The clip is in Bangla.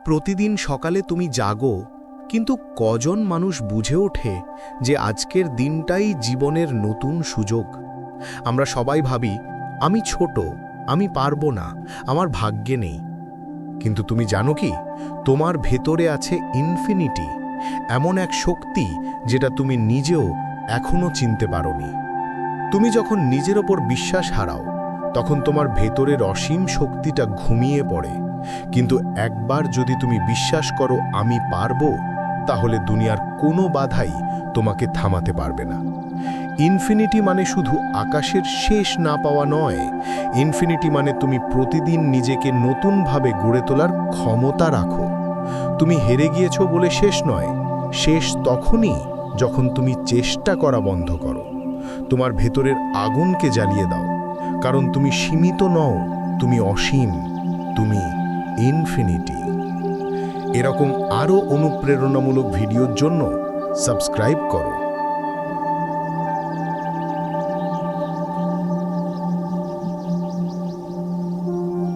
প্রতিদিন সকালে তুমি জাগো, কিন্তু কজন মানুষ বুঝে ওঠে যে আজকের দিনটাই জীবনের নতুন সুযোগ? আমরা সবাই ভাবি, আমি ছোট, আমি পারবো না, আমার ভাগ্যে নেই। কিন্তু তুমি জানো কি, তোমার ভেতরে আছে ইনফিনিটি, এমন এক শক্তি যেটা তুমি নিজেও এখনো চিনতে পারোনি। তুমি যখন নিজের ওপর বিশ্বাস হারাও, তখন তোমার ভেতরের অসীম শক্তিটা ঘুমিয়ে পড়ে। কিন্তু একবার যদি তুমি বিশ্বাস করো আমি পারবো, তাহলে দুনিয়ার কোনো বাধাই তোমাকে থামাতে পারবে না। ইনফিনিটি মানে শুধু আকাশের শেষ না পাওয়া নয়, ইনফিনিটি মানে তুমি প্রতিদিন নিজেকে নতুনভাবে গড়ে তোলার ক্ষমতা রাখো। তুমি হেরে গিয়েছো বলে শেষ নয়, শেষ তখনই যখন তুমি চেষ্টা করা বন্ধ করো। তোমার ভেতরের আগুনকে জ্বালিয়ে দাও, কারণ তুমি সীমিত নও, তুমি অসীম, তুমি ইনফিনিটি। এরকম আরও অনুপ্রেরণামূলক ভিডিওর জন্য সাবস্ক্রাইব করো।